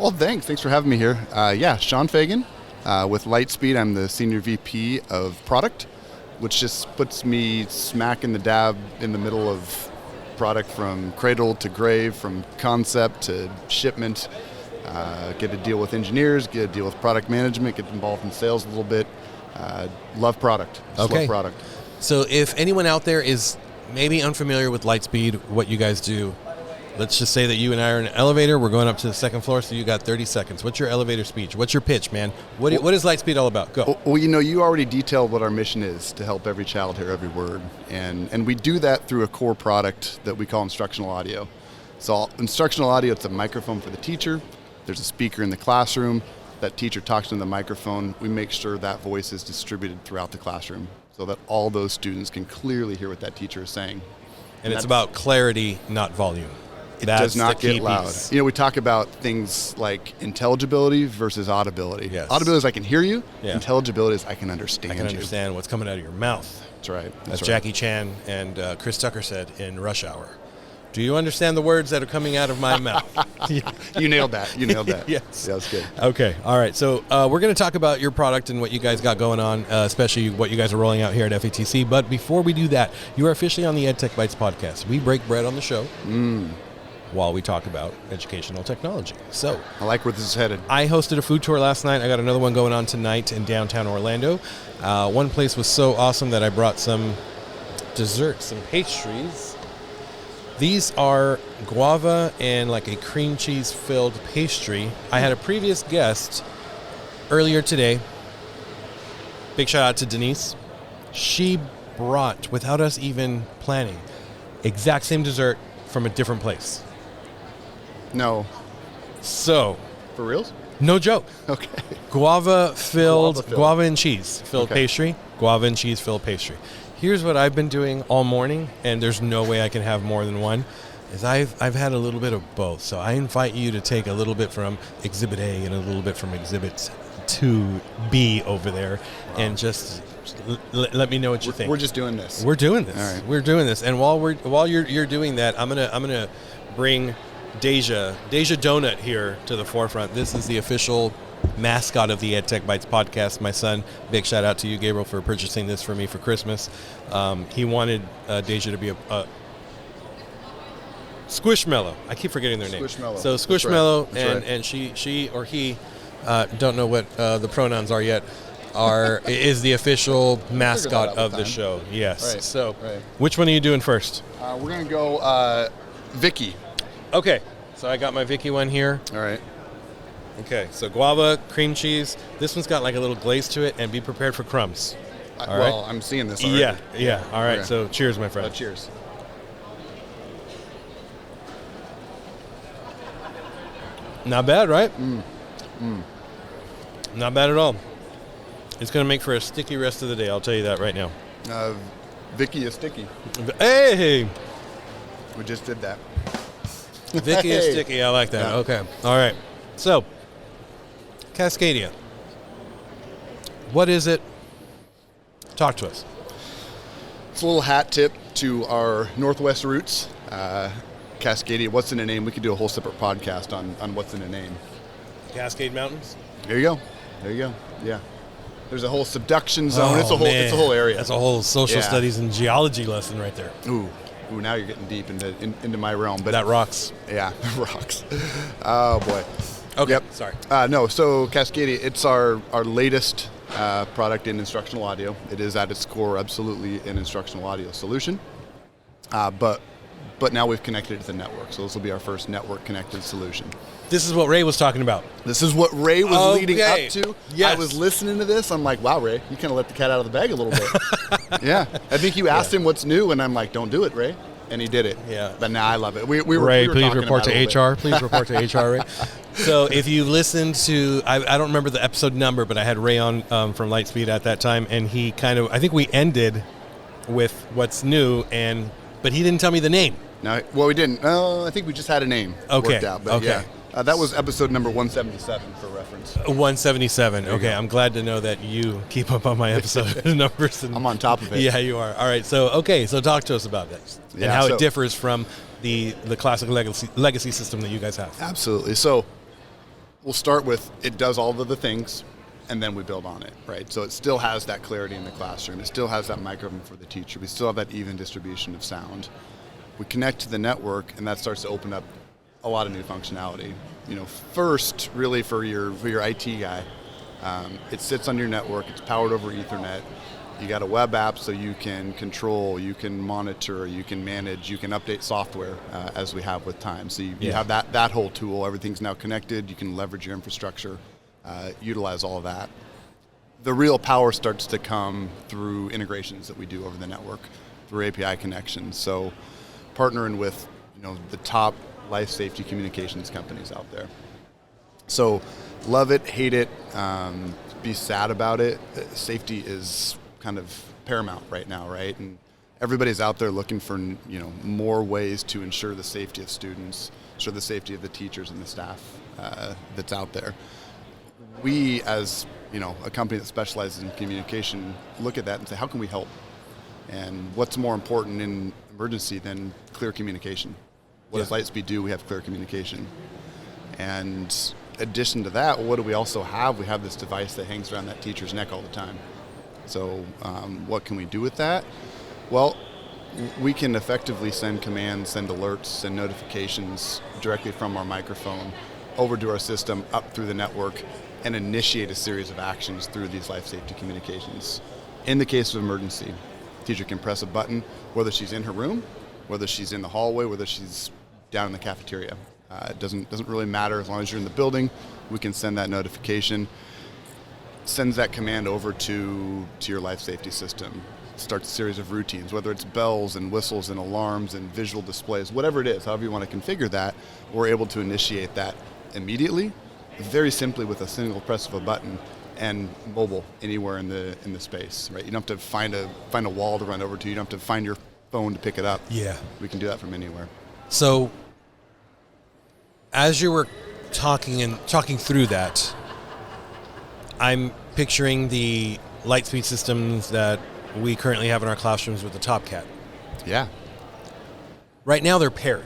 Well, thanks for having me here. Shaun Fagan with Lightspeed. I'm the Senior VP of Product, which just puts me smack in the dab in the middle of product from cradle to grave, from concept to shipment. Get to deal with engineers, get to deal with product management, get involved in sales a little bit. Love product. Love product. So if anyone out there is maybe unfamiliar with Lightspeed, what you guys do, let's just say that you and I are in an elevator. We're going up to the second floor, so you got 30 seconds. What's your elevator speech? What's your pitch, man? What is Lightspeed all about? Go. Well, you already detailed what our mission is, to help every child hear every word. And we do that through a core product that we call instructional audio. So instructional audio, it's a microphone for the teacher. There's a speaker in the classroom. That teacher talks into the microphone. We make sure that voice is distributed throughout the classroom so that all those students can clearly hear what that teacher is saying. And it's about clarity, not volume. It does not get loud. We talk about things like intelligibility versus audibility. Yes. Audibility is I can hear you. Yeah. Intelligibility is I can understand you. I can understand what's coming out of your mouth. That's right. As Jackie Chan and Chris Tucker said in Rush Hour. Do you understand the words that are coming out of my mouth? You nailed that. Yes. Yeah, that's good. Okay. All right. So we're going to talk about your product and what you guys got going on, especially what you guys are rolling out here at FETC. But before we do that, you are officially on the EdTech Bites podcast. We break bread on the show while we talk about educational technology. So I like where this is headed. I hosted a food tour last night. I got another one going on tonight in downtown Orlando. One place was so awesome that I brought some desserts, some pastries. These are guava and like a cream cheese filled pastry. I had a previous guest earlier today. Big shout out to Denise. She brought, without us even planning, exact same dessert from a different place. No. So. For reals? No joke. Okay. Guava and cheese filled pastry. Guava and cheese filled pastry. Here's what I've been doing all morning, and there's no way I can have more than one, is I've had a little bit of both. So I invite you to take a little bit from Exhibit A and a little bit from Exhibit 2B over there, and just let me know what you think. We're just doing this. We're doing this. All right. We're doing this. And while you're doing that, I'm gonna bring Deja Donut here to the forefront. This is the official mascot of the EdTech Bites podcast. My son, big shout out to you, Gabriel, for purchasing this for me for Christmas. He wanted Deja to be a Squishmallow. I keep forgetting their name. Squishmallow. So Squishmallow, right. and she or he, don't know what the pronouns are yet, is the official mascot of the show. Yes. Right. So which one are you doing first? We're going to go Vicky. Okay. So I got my Vicky one here. All right. Okay, so guava, cream cheese. This one's got like a little glaze to it, and be prepared for crumbs. All right? Well, I'm seeing this already. Yeah. All right, Okay. So cheers, my friend. Cheers. Not bad, right? Not bad at all. It's going to make for a sticky rest of the day, I'll tell you that right now. Vicky is sticky. Hey! We just did that. Vicky is sticky, I like that. Yeah. Okay, all right. So, Cascadia. What is it? Talk to us. It's a little hat tip to our Northwest roots. Cascadia, what's in a name? We could do a whole separate podcast on what's in a name. Cascade Mountains? There you go. Yeah. There's a whole subduction zone. It's a whole area. That's a whole social studies and geology lesson right there. Ooh, now you're getting deep into my realm. But that rocks. Yeah, rocks. Oh boy. Okay. Yep. Sorry. So Cascadia, it's our latest product in instructional audio. It is at its core absolutely an instructional audio solution. But now we've connected it to the network. So this will be our first network connected solution. This is what Ray was talking about. This is what Ray was leading up to. Yes. I was listening to this. I'm like, wow, Ray, you kind of let the cat out of the bag a little bit. Yeah. I think you asked him what's new, and I'm like, don't do it, Ray. And he did it. Yeah. But now I love it. We Ray, were please talking report about to HR. Please report to HR, Ray. So if you listened to, I don't remember the episode number, but I had Ray on from Lightspeed at that time, and he I think we ended with what's new, but he didn't tell me the name. No, well, we didn't. I think we just had a name worked out. But yeah. That was episode number 177 for reference. 177. Okay, I'm glad to know that you keep up on my episode numbers. I'm on top of it. Yeah, you are. All right, so talk to us about this and how it differs from the classic legacy system that you guys have. Absolutely. So we'll start with it does all of the things, and then we build on it, right? So it still has that clarity in the classroom. It still has that microphone for the teacher. We still have that even distribution of sound. We connect to the network, and that starts to open up a lot of new functionality. First, really for your IT guy, it sits on your network. It's powered over Ethernet. You got a web app, so you can control, you can monitor, you can manage, you can update software as we have with time. So you have that whole tool. Everything's now connected. You can leverage your infrastructure, utilize all of that. The real power starts to come through integrations that we do over the network, through API connections. So partnering with the top life safety communications companies out there. So love it, hate it, be sad about it. Safety is kind of paramount right now, right? And everybody's out there looking for more ways to ensure the safety of students, ensure the safety of the teachers and the staff that's out there. We, as a company that specializes in communication, look at that and say, how can we help? And what's more important in emergency than clear communication? What does Lightspeed do? We have clear communication. And addition to that, what do we also have? We have this device that hangs around that teacher's neck all the time. So what can we do with that? Well, we can effectively send commands, send alerts, send notifications directly from our microphone over to our system, up through the network, and initiate a series of actions through these life safety communications. In the case of emergency, teacher can press a button, whether she's in her room, whether she's in the hallway, whether she's down in the cafeteria. It doesn't really matter. As long as you're in the building, we can send that notification. Sends that command over to your life safety system. Starts a series of routines, whether it's bells and whistles and alarms and visual displays, whatever it is, however you want to configure that, we're able to initiate that immediately, very simply with a single press of a button, and mobile anywhere in the space, right? You don't have to find a wall to run over to. You don't have to find your phone to pick it up. Yeah. We can do that from anywhere. So as you were talking through that, I'm picturing the Lightspeed systems that we currently have in our classrooms with the Top Cat. Yeah. Right now they're paired.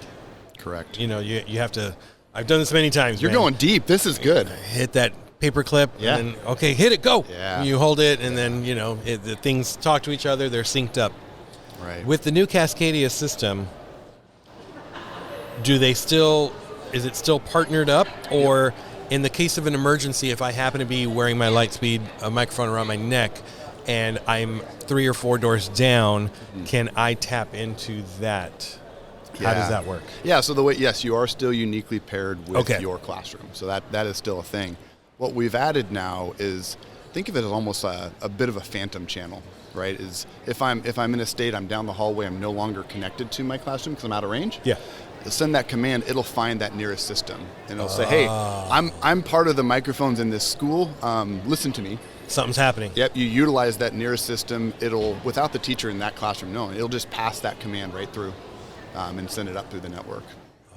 Correct. You have to, I've done this many times. You're going deep. This is good. Hit that paper clip, Yeah. and then, okay, hit it, go. Yeah. You hold it, and then, the things talk to each other, they're synced up. Right. With the new Cascadia system, is it still partnered up, or in the case of an emergency, if I happen to be wearing my Lightspeed microphone around my neck and I'm 3 or 4 doors down, can I tap into that? Yeah. How does that work? Yeah, so yes, you are still uniquely paired with your classroom. So that is still a thing. What we've added now is, think of it as almost a bit of a phantom channel, right? Is if I'm in a state, I'm down the hallway, I'm no longer connected to my classroom because I'm out of range. Yeah. You'll send that command, it'll find that nearest system, and it'll say, hey, I'm part of the microphones in this school, listen to me. Something's happening. Yep, you utilize that nearest system, it'll, without the teacher in that classroom knowing, it'll just pass that command right through and send it up through the network.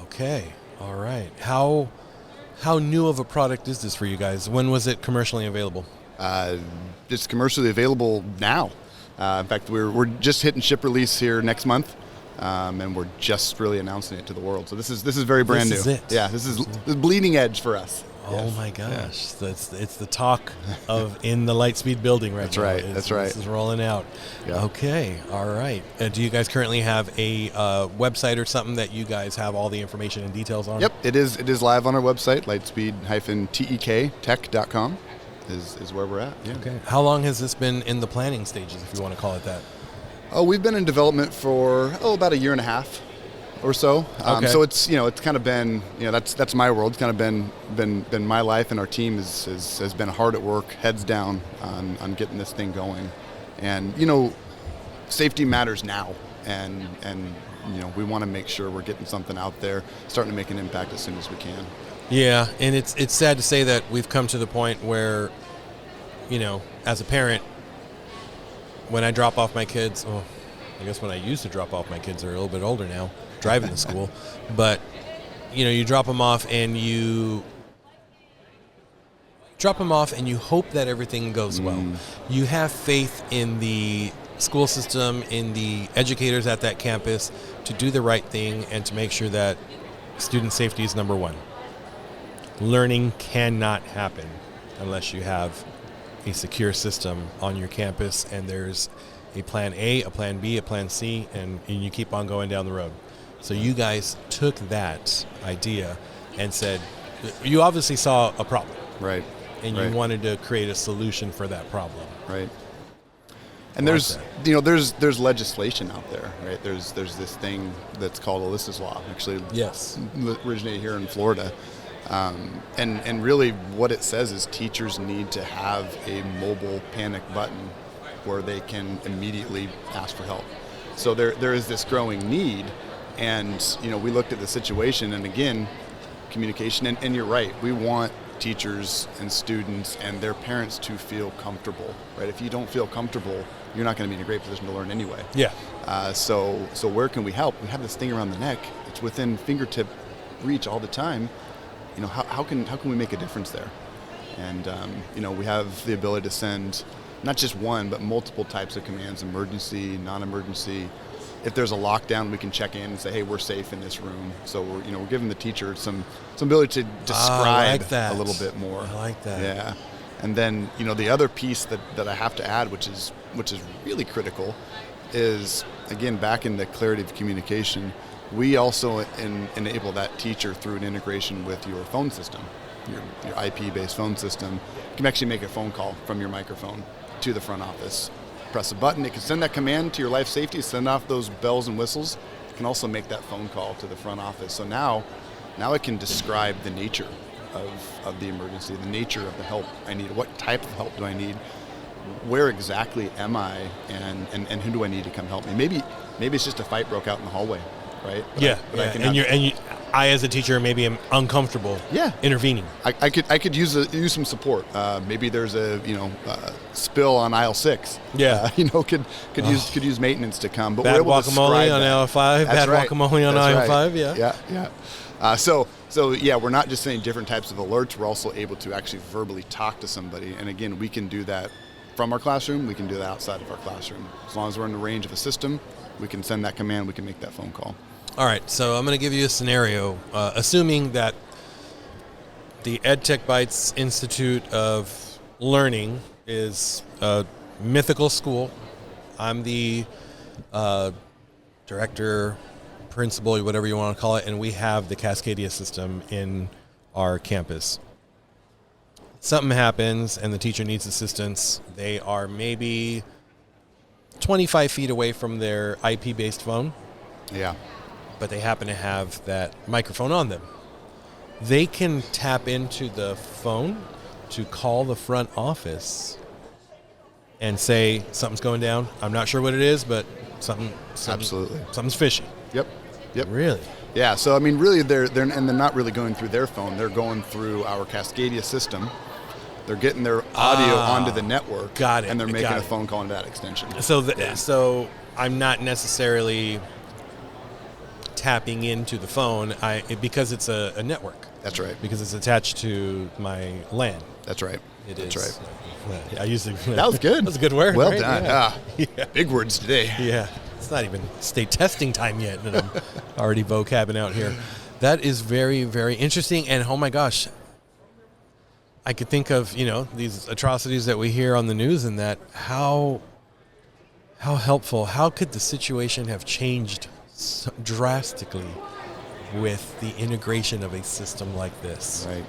Okay, all right. How new of a product is this for you guys? When was it commercially available? It's commercially available now. In fact, we're just hitting ship release here next month. And we're just really announcing it to the world. So this is very brand new. This is it. Yeah, this is the bleeding edge for us. Oh my gosh, it's the talk of in the Lightspeed building right That's now. right. That's right. This is rolling out. Yeah. Okay, all right. Do you guys currently have a website or something that you guys have all the information and details on? Yep, it is live on our website, lightspeed-tektech.com is where we're at. Yeah. Okay. How long has this been in the planning stages, if you want to call it that? Oh, we've been in development for about a year and a half or so. Okay. So it's it's kind of been that's my world. It's kind of been my life, and our team has been hard at work, heads down on getting this thing going. And safety matters now, and we want to make sure we're getting something out there, starting to make an impact as soon as we can. Yeah, and it's sad to say that we've come to the point where, as a parent, when I drop off my kids, I guess when I used to drop off my kids, they're a little bit older now, driving to school, but you drop them off and you hope that everything goes well. You have faith in the school system, in the educators at that campus to do the right thing and to make sure that student safety is number one. learning cannot happen unless you have a secure system on your campus, and there's a plan A, a plan B, a plan C, and you keep on going down the road. So you guys took that idea and said, you obviously saw a problem. Right. And you wanted to create a solution for that problem. Right. And there's legislation out there, right? There's this thing that's called Alyssa's Law, actually. Yes. Originated here in Florida. And really what it says is teachers need to have a mobile panic button where they can immediately ask for help. So there is this growing need, and we looked at the situation, and again, communication, and you're right, we want teachers and students and their parents to feel comfortable, right? If you don't feel comfortable, you're not going to be in a great position to learn anyway. Yeah. So where can we help? We have this thing around the neck. It's within fingertip reach all the time. How can we make a difference there? And we have the ability to send not just one, but multiple types of commands: emergency, non-emergency. If there's a lockdown, we can check in and say, hey, we're safe in this room. So we're giving the teacher some ability to describe a little bit more. I like that. Yeah. And then the other piece that I have to add, which is really critical, is again back in the clarity of communication. We also enable that teacher through an integration with your phone system, your IP-based phone system. You can actually make a phone call from your microphone to the front office. Press a button, it can send that command to your life safety, send off those bells and whistles. It can also make that phone call to the front office. So now it can describe the nature of the emergency, the nature of the help I need, what type of help do I need, where exactly am I, and who do I need to come help me. Maybe it's just a fight broke out in the hallway, right? I as a teacher maybe am uncomfortable intervening. I could use some support. Maybe there's a spill on aisle 6. Yeah. Could use maintenance to come. But bad we're able guacamole to on aisle 5. That's bad right. guacamole on That's aisle right. 5. Yeah. Yeah. So we're not just saying different types of alerts. We're also able to actually verbally talk to somebody. And again, we can do that from our classroom. We can do that outside of our classroom. As long as we're in the range of a system, we can send that command. We can make that phone call. All right, so I'm going to give you a scenario, assuming that the EdTech Bytes Institute of Learning is a mythical school. I'm the director, principal, whatever you want to call it, and we have the Cascadia system in our campus. Something happens and the teacher needs assistance. They are maybe 25 feet away from their IP-based phone. Yeah. But they happen to have that microphone on them. They can tap into the phone to call the front office and say, something's going down. I'm not sure what it is, but something's fishy. Yep. Really? Yeah, so really they're not really going through their phone. They're going through our Cascadia system. They're getting their audio onto the network. Got it. And they're making a phone call into that extension. So I'm not necessarily tapping into the phone because it's a network. That's right. Because it's attached to my LAN. That's right. That's right. I usually that was good. That was a good word. Well right? done. Yeah. Big words today. Yeah. It's not even state testing time yet, and I'm already vocabbing out here. That is very, very interesting. And oh my gosh, I could think of these atrocities that we hear on the news, and that how helpful. How could the situation have changed so drastically with the integration of a system like this? Right.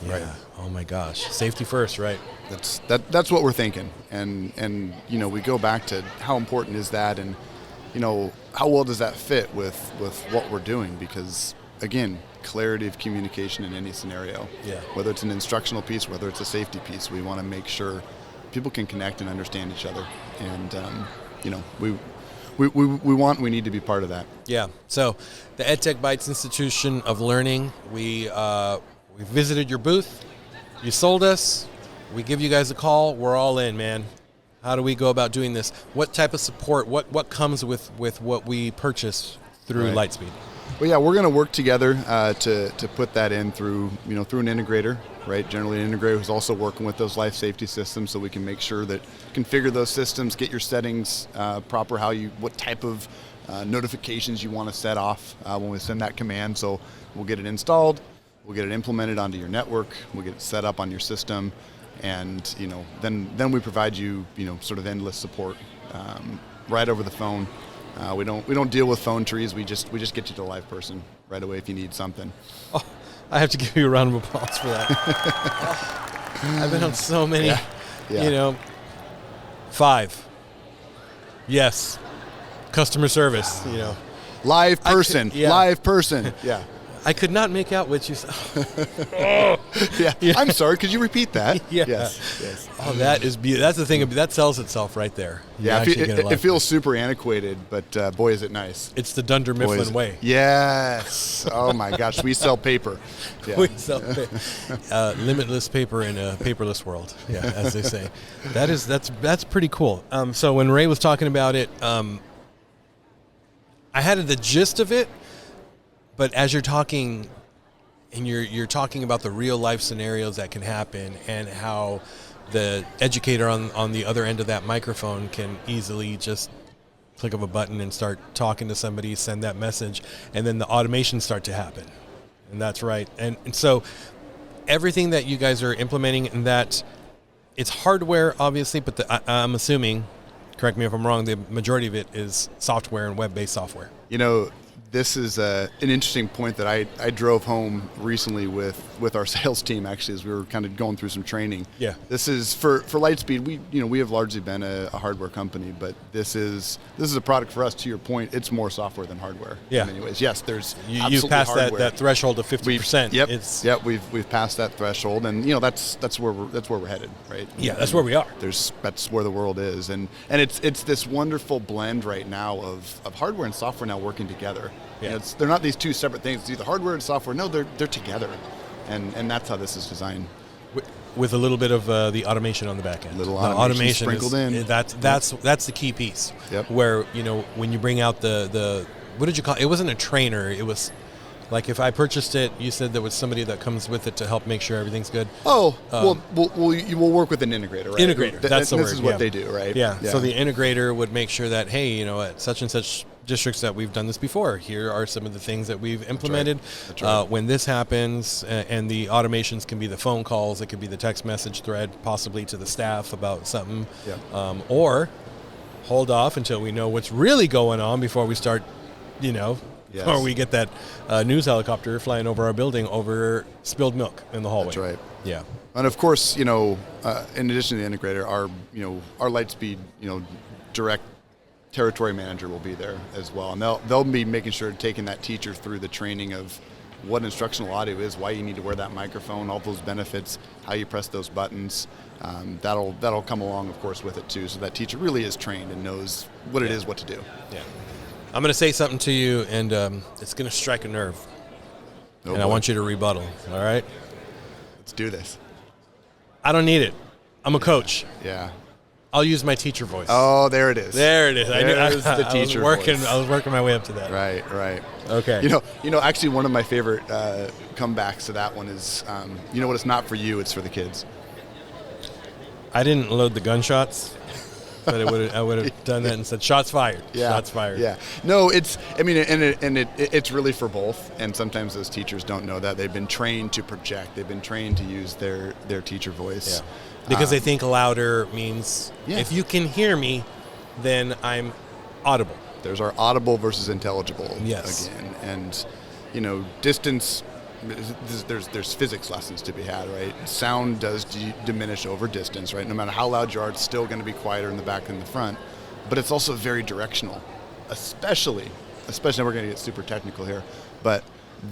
Yeah. Right. Oh my gosh. Safety first, right? That's what we're thinking, and we go back to how important is that, and how well does that fit with what we're doing? Because again, clarity of communication in any scenario. Yeah. Whether it's an instructional piece, whether it's a safety piece, we want to make sure people can connect and understand each other, and we need to be part of that. Yeah. So the EdTech Bytes Institution of Learning, we visited your booth. You sold us. We give you guys a call. We're all in, man. How do we go about doing this? What type of support? What comes with what we purchase through Lightspeed? Well, yeah, we're going to work together to put that in through an integrator, right? Generally, an integrator who's also working with those life safety systems, so we can make sure that configure those systems, get your settings proper, what type of notifications you want to set off when we send that command. So we'll get it installed. We'll get it implemented onto your network. We'll get it set up on your system, and then we provide you sort of endless support right over the phone. We don't deal with phone trees. We just get you to a live person right away if you need something. Oh, I have to give you a round of applause for that. I've been on so many. Yeah. 5. Yes. Customer service. Live person. Live person. Yeah. I could not make out what you said. Yeah. I'm sorry. Could you repeat that? Yeah. Yes. Oh, that is beautiful. That's the thing. That sells itself right there. Yeah. It feels super antiquated, but boy, is it nice. It's the Dunder Mifflin way. Yes. Oh my gosh. We sell paper. Yeah. We sell limitless paper in a paperless world. Yeah, as they say. That's pretty cool. So when Ray was talking about it, I had the gist of it. But as you're talking, and you're talking about the real life scenarios that can happen, and how the educator on the other end of that microphone can easily just click of a button and start talking to somebody, send that message, and then the automations start to happen. And that's right. And so everything that you guys are implementing, in that it's hardware, obviously, but I'm assuming, correct me if I'm wrong, the majority of it is software and web-based software. This is an interesting point that I drove home recently with our sales team, actually, as we were kind of going through some training. Yeah. This is for Lightspeed. We have largely been a hardware company, but this is a product for us. To your point, it's more software than hardware. Yeah. In many ways, yes. There's you've passed that threshold of 50%. Yep. We've passed that threshold, and that's where we're headed, right? Yeah, that's where we are. That's where the world is, and it's this wonderful blend right now of hardware and software now working together. Yeah. They're not these two separate things. It's either hardware and software. No, they're together, and that's how this is designed. With a little bit of the automation on the back end. Little automation sprinkled in. That's the key piece. Yep. Where when you bring out the what did you call it? It wasn't a trainer. It was like, if I purchased it, you said there was somebody that comes with it to help make sure everything's good. Oh, you will work with an integrator, right? Integrator. That's the word. This is what they do, right? Yeah. So the integrator would make sure that, hey, at such and such districts that we've done this before, here are some of the things that we've implemented. That's right. When this happens, and the automations can be the phone calls, it could be the text message thread, possibly to the staff about something, or hold off until we know what's really going on before we start, or we get that news helicopter flying over our building over spilled milk in the hallway. That's right. Yeah. And of course, in addition to the integrator, our Lightspeed, direct territory manager will be there as well, and they'll be making sure taking that teacher through the training of what instructional audio is, why you need to wear that microphone, all those benefits, how you press those buttons. That'll come along, of course, with it too, so that teacher really is trained and knows what it is, what to do. Yeah. I'm going to say something to you, and it's going to strike a nerve, I want you to rebuttal. All right? Let's do this. I don't need it. I'm a coach. Yeah. I'll use my teacher voice. Oh, there it is. There it is. There's the teacher voice. I was working my way up to that. Right. Okay. Actually, one of my favorite comebacks to that one is, what it's not for you, it's for the kids. I didn't load the gunshots, but I would have done that and said, shots fired. Yeah. Shots fired. Yeah. No, it's really for both, and sometimes those teachers don't know that. They've been trained to project. They've been trained to use their teacher voice. Yeah. Because they think louder means if you can hear me, then I'm audible. There's our audible versus intelligible again. And, distance, there's physics lessons to be had, right? Sound does diminish over distance, right? No matter how loud you are, it's still going to be quieter in the back than in the front. But it's also very directional, especially we're going to get super technical here, but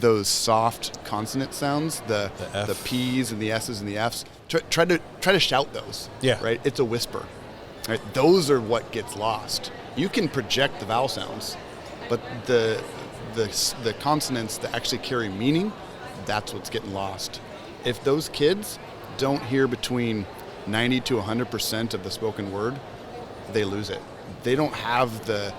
those soft consonant sounds, the P's and the S's and the F's, try to shout those. Yeah. Right? It's a whisper. Right? Those are what gets lost. You can project the vowel sounds, but the consonants that actually carry meaning, that's what's getting lost. If those kids don't hear between 90 to 100% of the spoken word, they lose it. They don't have the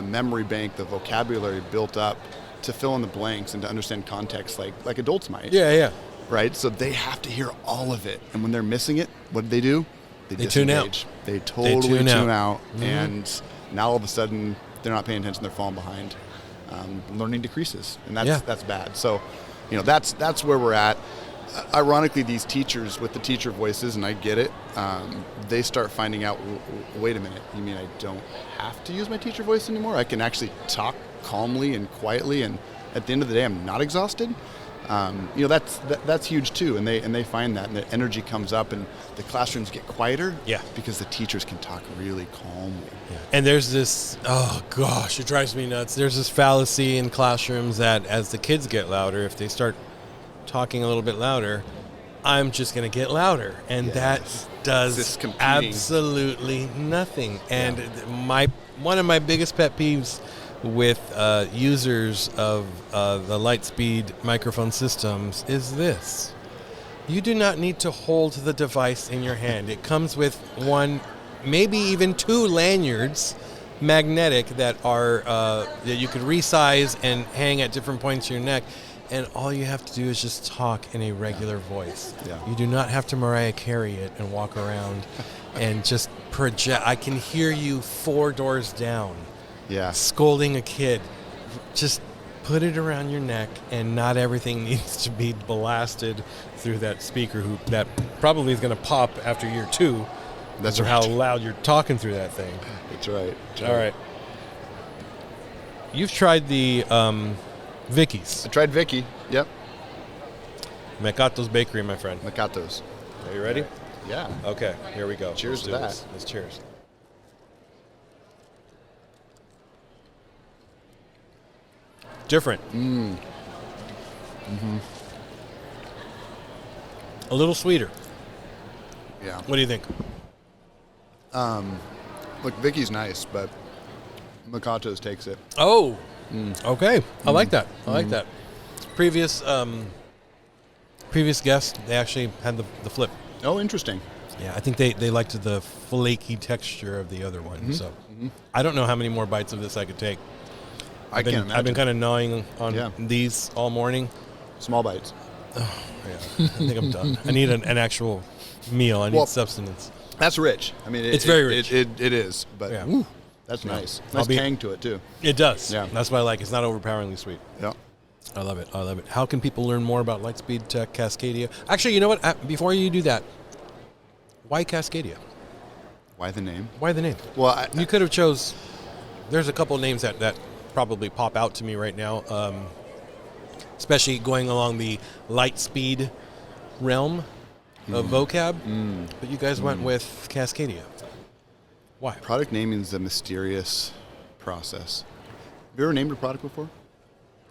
memory bank, the vocabulary built up to fill in the blanks and to understand context like adults might. Yeah. Right? So they have to hear all of it. And when they're missing it, what do? They tune out. They totally tune out. Mm-hmm. And now all of a sudden, they're not paying attention. They're falling behind. Learning decreases. And that's bad. So, that's where we're at. Ironically, these teachers with the teacher voices, and I get it, they start finding out, wait a minute, you mean I don't have to use my teacher voice anymore? I can actually talk calmly and quietly, and at the end of the day, I'm not exhausted. That's huge too, and they find that, and the energy comes up, and the classrooms get quieter. Yeah. Because the teachers can talk really calmly. Yeah. And there's this, oh gosh, it drives me nuts. There's this fallacy in classrooms that as the kids get louder, if they start talking a little bit louder, I'm just going to get louder, and that does absolutely nothing. And one of my biggest pet peeves with users of the Lightspeed microphone systems is this. You do not need to hold the device in your hand. It comes with one, maybe even two lanyards, magnetic, that are that you could resize and hang at different points of your neck. And all you have to do is just talk in a regular voice. Yeah. You do not have to Mariah Carey it and walk around and just project. I can hear you 4 doors down. Yeah. Scolding a kid. Just put it around your neck, and not everything needs to be blasted through that speaker hoop that probably is going to pop after year 2. That's right. How loud you're talking through that thing. That's right. All right. You've tried the Vicky's. I tried Vicky. Yep. Mecato's Bakery, my friend. Mecato's. Are you ready? Yeah. Okay, here we go. Cheers to that. Let's cheers. Different. Mm-hmm. A little sweeter. Yeah. What do you think? Look, Vicky's nice, but Mecato's takes it. Oh. Okay. I like that. I like that. Previous guest, they actually had the flip. Oh, interesting. Yeah, I think they liked the flaky texture of the other one. So I don't know how many more bites of this I could take. I've been kind of gnawing on these all morning. Small bites. Oh, yeah. I think I'm done. I need an actual meal. I need substance. That's rich. I mean, it's very rich. It is, but that's nice. Nice tang to it too. It does. Yeah, that's what I like. It's not overpoweringly sweet. Yeah, I love it. I love it. How can people learn more about Lightspeed Tech Cascadia? Actually, you know what? Before you do that, why Cascadia? Why the name? Why the name? Well, you could have chose. There's a couple of names that probably pop out to me right now, especially going along the Lightspeed realm of vocab. But you guys went with Cascadia. Why? Product naming is a mysterious process. Have you ever named a product before?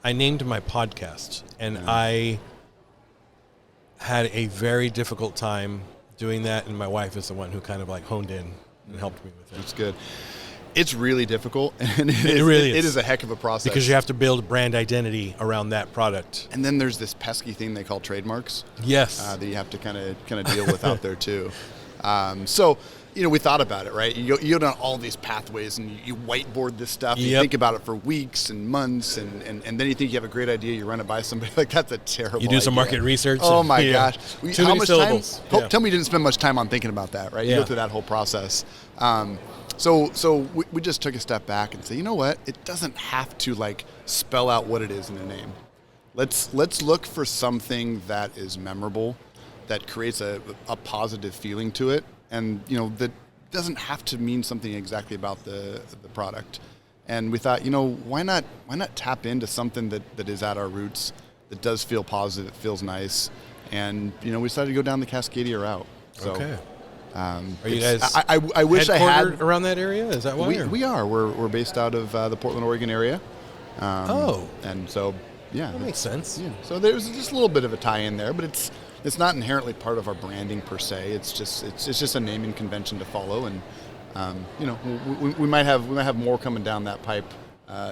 I named my podcast, and I had a very difficult time doing that, and my wife is the one who kind of like honed in and helped me with it. That's good. It's really difficult, and it really is. It is a heck of a process. Because you have to build brand identity around that product. And then there's this pesky thing they call trademarks. Yes. That you have to kind of deal with out there too. So, we thought about it, right? You go down all these pathways, and you whiteboard this stuff. You think about it for weeks and months, and then you think you have a great idea. You run it by somebody. Like, that's a terrible idea. You do some market research. Oh, my gosh. Too many syllables. Tell me you didn't spend much time on thinking about that, right? You go through that whole process. So we just took a step back and say, you know what? It doesn't have to spell out what it is in a name. Let's look for something that is memorable, that creates a positive feeling to it, and that doesn't have to mean something exactly about the product. And we thought, why not tap into something that is at our roots, that does feel positive, it feels nice, and we decided to go down the Cascadia route. So, okay. Are you guys? I wish I had around that area. Is that why? We are. We're based out of the Portland, Oregon area. And so that makes sense. Yeah. So there's just a little bit of a tie-in there, but it's not inherently part of our branding per se. It's just a naming convention to follow, and we might have more coming down that pipe,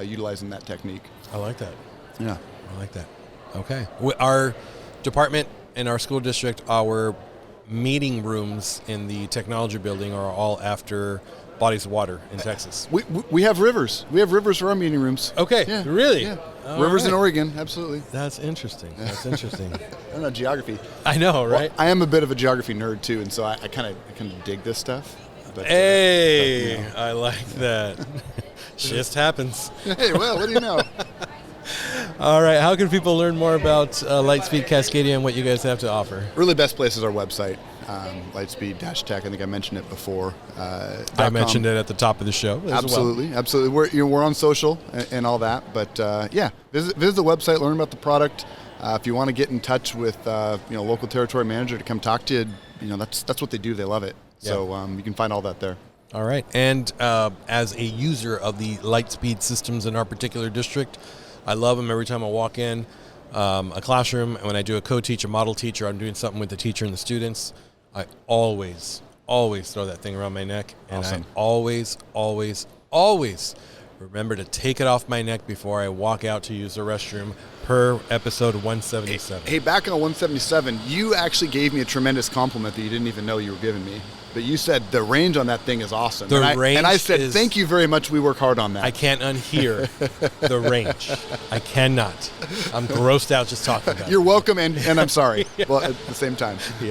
utilizing that technique. I like that. Yeah, I like that. Okay, our department in our school district, our meeting rooms in the technology building are all after bodies of water in Texas. We have rivers. We have rivers for our meeting rooms. Okay, yeah. Really? Yeah. Rivers in Oregon, absolutely. That's interesting. That's interesting. I don't know geography. I know, right? Well, I am a bit of a geography nerd too, and so I kind of dig this stuff. But, I like that. Just happens. Hey, well, what do you know? All right. How can people learn more about Lightspeed Cascadia and what you guys have to offer? Really best place is our website, Lightspeed-Tech. I think I mentioned it before. I mentioned it at the top of the show as Absolutely, well. absolutely. We're on social and all that, but visit the website, learn about the product. If you want to get in touch with local territory manager to come talk to you, that's what they do. They love it. Yeah. So you can find all that there. All right. And as a user of the Lightspeed systems in our particular district, I love them every time I walk in a classroom. And when I do a co-teach, a model teach, or I'm doing something with the teacher and the students, I always throw that thing around my neck. And Awesome. I always remember to take it off my neck before I walk out to use the restroom, per episode 177. Hey, back on 177, you actually gave me a tremendous compliment that you didn't even know you were giving me. But you said the range on that thing is awesome. And I said, thank you very much. We work hard on that. I can't unhear the range. I cannot. I'm grossed out just talking about it. You're welcome, and I'm sorry. Well, at the same time.